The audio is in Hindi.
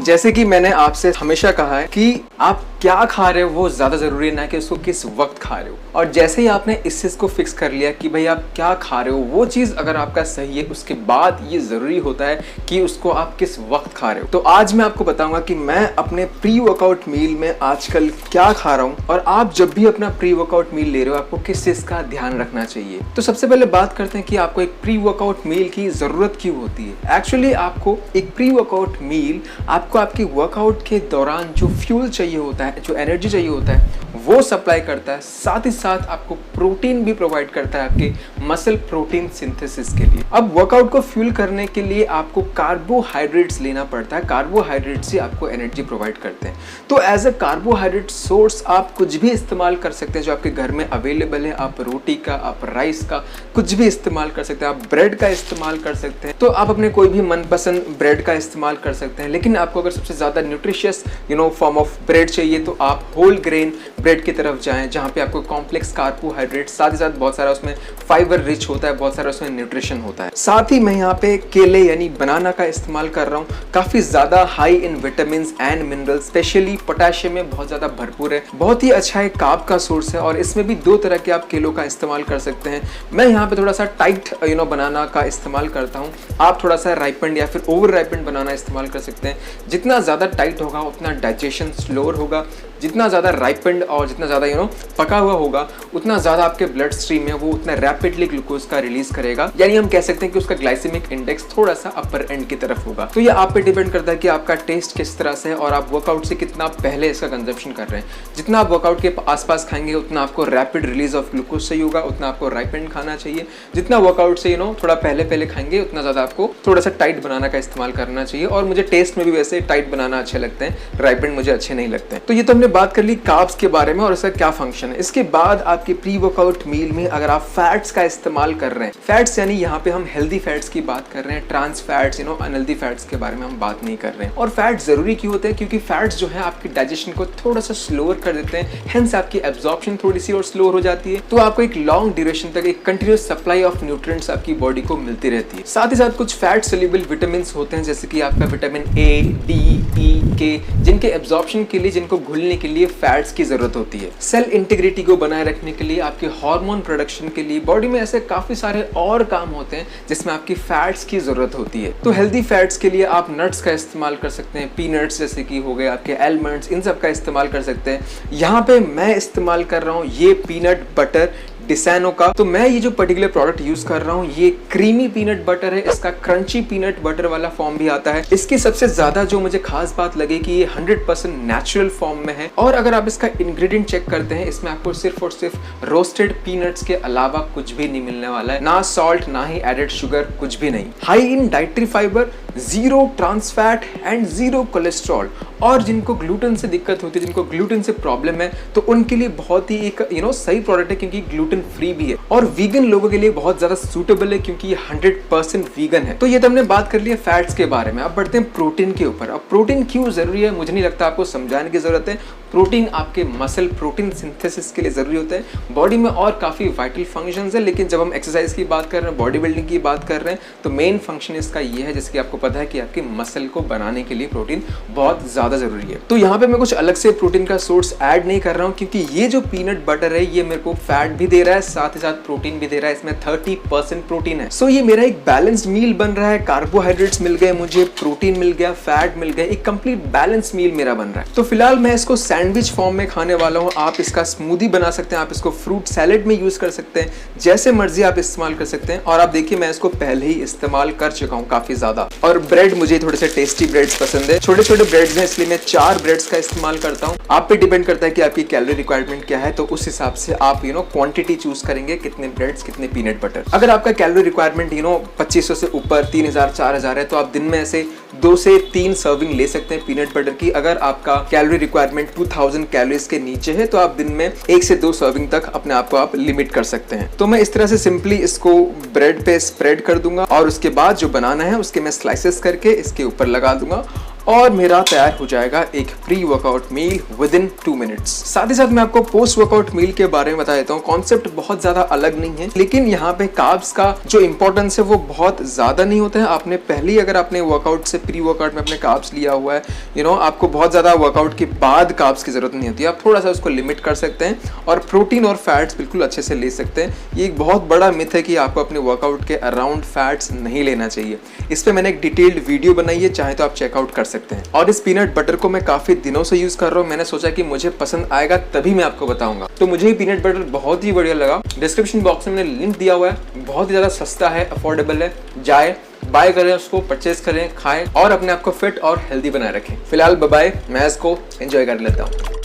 जैसे कि मैंने आपसे हमेशा कहा है कि आप क्या खा रहे हो वो ज्यादा जरूरी है, ना कि उसको किस वक्त खा रहे हो। और जैसे ही आपने इस चीज को फिक्स कर लिया कि भाई आप क्या खा रहे हो, वो चीज अगर आपका सही है, उसके बाद ये जरूरी होता है कि उसको आप किस वक्त खा रहे हो। तो आज मैं आपको बताऊंगा कि मैं अपने प्री वर्कआउट मील में आजकल क्या खा रहा हूँ, और आप जब भी अपना प्री वर्कआउट मील ले रहे हो आपको किस चीज का ध्यान रखना चाहिए। तो सबसे पहले बात करते हैं कि आपको एक प्री वर्कआउट मील की जरूरत क्यों होती है। एक्चुअली आपको एक प्री वर्कआउट मील आपको आपके वर्कआउट के दौरान जो फ्यूल चाहिए होता है, जो एनर्जी चाहिए होता है, वो सप्लाई करता है। साथ ही साथ आपको प्रोटीन भी प्रोवाइड करता है आपके मसल प्रोटीन सिंथेसिस के लिए। अब वर्कआउट को फ्यूल करने के लिए आपको कार्बोहाइड्रेट्स लेना पड़ता है। कार्बोहाइड्रेट्स ही आपको एनर्जी प्रोवाइड करते हैं। तो एज अ कार्बोहाइड्रेट सोर्स आप कुछ भी इस्तेमाल कर सकते हैं जो आपके घर में अवेलेबल है। आप रोटी का, आप राइस का, कुछ भी इस्तेमाल कर सकते हैं। आप ब्रेड का इस्तेमाल कर सकते हैं, तो आप अपने कोई भी मनपसंद ब्रेड का इस्तेमाल कर सकते हैं। लेकिन आपको अगर सबसे ज्यादा न्यूट्रिशियस फॉर्म ऑफ ब्रेड चाहिए तो आप होल ग्रेन ब्रेड की तरफ जाएं, जहां पे आपको कॉम्प्लेक्स कार्बोहाइड्रेट, साथ ही साथ बहुत सारा उसमें फाइबर रिच होता है, बहुत सारा उसमें न्यूट्रिशन होता है। साथ ही मैं यहाँ पे केले यानी बनाना का इस्तेमाल कर रहा हूँ। काफी ज्यादा high in vitamin and mineral, specially potassium में बहुत ज्यादा भरपूर है। बहुत ही अच्छा एक कार्ब का सोर्स है, और इसमें भी दो तरह के आप केलों का इस्तेमाल कर सकते हैं। मैं यहाँ पे थोड़ा सा टाइट बनाना का इस्तेमाल करता हूँ। आप थोड़ा सा राइपेंड या फिर ओवर राइपेंड बनाना इस्तेमाल कर सकते हैं। जितना ज्यादा टाइट होगा उतना डाइजेशन स्लोअर होगा। जितना ज्यादा राइपेंड और जितना ज्यादा पका हुआ होगा उतना ज्यादा आपके ब्लड स्ट्रीम में वो उतना रैपिडली ग्लूकोज का रिलीज करेगा। यानी हम कह सकते हैं कि उसका ग्लाइसेमिक इंडेक्स थोड़ा सा अपर एंड की तरफ होगा। तो ये आप पे डिपेंड करता है कि आपका टेस्ट किस तरह से है और आप वर्कआउट से कितना पहले इसका कंजप्शन कर रहे हैं। जितना आप वर्कआउट के आसपास खाएंगे उतना आपको रैपिड रिलीज ऑफ ग्लूकोज चाहिए होगा, उतना आपको राइपेंड खाना चाहिए। जितना वर्कआउट से थोड़ा पहले खाएंगे उतना ज्यादा आपको थोड़ा सा टाइट बनाना का इस्तेमाल करना चाहिए। और मुझे टेस्ट में भी वैसे टाइट बनाना अच्छे लगते हैं, राइपेंड मुझे अच्छे नहीं लगते हैं। तो ये तो हमने बात कर ली कार्ब्स के बारे में और इसका क्या फंक्शन है। इसके बाद आपके प्री वर्कआउट मील में अगर आप फैट्स का इस्तेमाल कर रहे हैं, फैट्स यानी यहाँ पे हम हेल्दी फैट्स की बात कर रहे हैं, ट्रांस फैट्स अनहेल्दी फैट्स के बारे में हम बात नहीं कर रहे हैं। और फैट्स जरूरी क्यों होते हैं? क्योंकि फैट्स जो है आपकी डाइजेशन को थोड़ा सा स्लोअर कर देते हैं, हेंस आपकी एब्जॉर्प्शन थोड़ी सी और स्लोअर हो जाती है। तो आपको एक लॉन्ग ड्यूरेशन तक एक कंटिन्यूस सप्लाई ऑफ न्यूट्रिएंट्स आपकी बॉडी को मिलती रहती है। साथ ही साथ कुछ फैट सोल्यूबल विटामिन होते हैं, जैसे कि आपका विटामिन ए, डी, ई, के, जिनके एब्जॉर्प्शन के लिए, जिनको घुलने के लिए फैट्स की जरूरत होती है। सेल इंटीग्रिटी को बनाए रखने के लिए, आपके हार्मोन प्रोडक्शन के लिए, बॉडी में ऐसे काफी सारे और काम होते हैं जिसमें आपकी फैट्स की जरूरत होती है। तो हेल्दी फैट्स के लिए आप नट्स का इस्तेमाल कर सकते हैं, पीनट्स जैसे कि हो गए आपके आलमंड्स, इन सब का इस्तेमाल कर सकते हैं। यहाँ पे मैं इस्तेमाल कर रहा हूँ ये पीनट बटर डिसैनो का। तो मैं ये जो पर्टिकुलर प्रोडक्ट यूज कर रहा हूँ ये क्रीमी पीनट बटर है। इसका क्रंची पीनट बटर वाला फॉर्म भी आता है। इसकी सबसे ज्यादा जो मुझे खास बात लगी कि ये 100% नेचुरल फॉर्म में है। और अगर आप इसका इंग्रेडिएंट चेक करते हैं, इसमें आपको सिर्फ और सिर्फ रोस्टेड पीनट्स के अलावा कुछ भी नहीं मिलने वाला है। ना सॉल्ट, ना ही एडेड शुगर, कुछ भी नहीं। High in dietary fibre, zero trans fat and zero cholesterol. और जिनको ग्लूटेन से दिक्कत होती है, जिनको ग्लूटेन से प्रॉब्लम है, तो उनके लिए बहुत ही एक सही प्रोडक्ट है, क्योंकि ग्लूटेन फ्री भी है। और वीगन लोगों के लिए बहुत ज्यादा सूटेबल है, क्योंकि ये 100% वीगन है। तो ये तो हमने बात कर ली है फैट्स के बारे में। अब बढ़ते हैं प्रोटीन के ऊपर। अब प्रोटीन क्यों जरूरी है मुझे नहीं लगता आपको समझाने की जरूरत है। प्रोटीन आपके मसल प्रोटीन सिंथेसिस के लिए जरूरी होता है। बॉडी में और काफी वाइटल फंक्शंस है, लेकिन जब हम एक्सरसाइज की बात कर रहे हैं, बॉडी बिल्डिंग की बात कर रहे हैं, तो मेन फंक्शन इसका ये है, जैसे कि आपको पता है कि आपके मसल को बनाने के लिए प्रोटीन बहुत ज्यादा जरूरी है। तो यहाँ पे मैं कुछ अलग से प्रोटीन का सोर्स ऐड नहीं कर रहा हूँ, क्योंकि ये जो पीनट बटर है ये मेरे को फैट भी दे रहा है, साथ ही साथ प्रोटीन भी दे रहा है। इसमें 30% प्रोटीन है। सो ये मेरा एक बैलेंस्ड मील बन रहा है। कार्बोहाइड्रेट्स मिल गए मुझे, प्रोटीन मिल गया, फैट मिल गया, एक कंप्लीट बैलेंस मील मेरा बन रहा है। तो फिलहाल मैं इसको सैंडविच फॉर्म में खाने वाला हूँ। आप इसका स्मूदी बना सकते हैं, आप इसको फ्रूट सैलेड में यूज कर सकते हैं, जैसे मर्जी आप इस्तेमाल कर सकते हैं। और आप देखिए मैं इसको पहले ही इस्तेमाल कर चुका हूँ काफी ज्यादा। और ब्रेड, मुझे थोड़े से टेस्टी ब्रेड्स पसंद है, छोटे छोटे ब्रेड्स हैं, इसलिए मैं 4 ब्रेड्स का इस्तेमाल करता हूँ। आप पे डिपेंड करता है कि आपकी कैलोरी रिक्वायरमेंट क्या है, तो उस हिसाब से आप क्वांटिटी चूज करेंगे, कितने ब्रेड्स, कितने पीनट बटर। अगर आपका कैलोरी रिक्वायरमेंट 2500 से ऊपर 3000 4000 है, तो आप दिन में ऐसे 2 से 3 सर्विंग ले सकते हैं पीनट बटर की। अगर आपका कैलोरी रिक्वायरमेंट 2000 कैलोरीज के नीचे है, तो आप दिन में 1 से 2 सर्विंग तक अपने आप को आप लिमिट कर सकते हैं। तो मैं इस तरह से सिंपली इसको ब्रेड पे स्प्रेड कर दूंगा, और उसके बाद जो बनाना है उसके मैं स्लाइसेस करके इसके ऊपर लगा दूंगा। और मेरा तैयार हो जाएगा एक pre workout meal within 2 minutes. साथ ही साथ मैं आपको पोस्ट वर्कआउट मील के बारे में बता देता हूँ। कॉन्सेप्ट बहुत ज्यादा अलग नहीं है, लेकिन यहाँ पे कार्ब्स का जो इंपॉर्टेंस है वो बहुत ज्यादा नहीं होता है। आपने पहले ही अगर आपने वर्कआउट से प्री वर्कआउट में अपने कार्ब्स लिया हुआ है, आपको बहुत ज्यादा वर्कआउट के बाद कार्ब्स की जरूरत नहीं होती है। आप थोड़ा सा उसको लिमिट कर सकते हैं और प्रोटीन और फैट्स बिल्कुल अच्छे से ले सकते हैं। ये एक बहुत बड़ा मिथ है कि आपको अपने वर्कआउट के अराउंड फैट्स नहीं लेना चाहिए। इस पे मैंने एक डिटेल्ड वीडियो बनाई है, चाहे तो आप चेकआउट कर सकते हैं। और इस पीनट बटर को मैं काफी दिनों से यूज कर रहा हूँ। मैंने सोचा कि मुझे पसंद आएगा तभी मैं आपको बताऊंगा। तो मुझे पीनट बटर बहुत ही बढ़िया लगा। डिस्क्रिप्शन बॉक्स में मैंने लिंक दिया हुआ है, बहुत ही ज्यादा सस्ता है, अफोर्डेबल है। जाए बाय करें, उसको परचेज करें, खाएं और अपने आप को फिट और हेल्दी बनाए रखें। फिलहाल बाय बाय, मैं इसको एंजॉय कर लेता हूँ।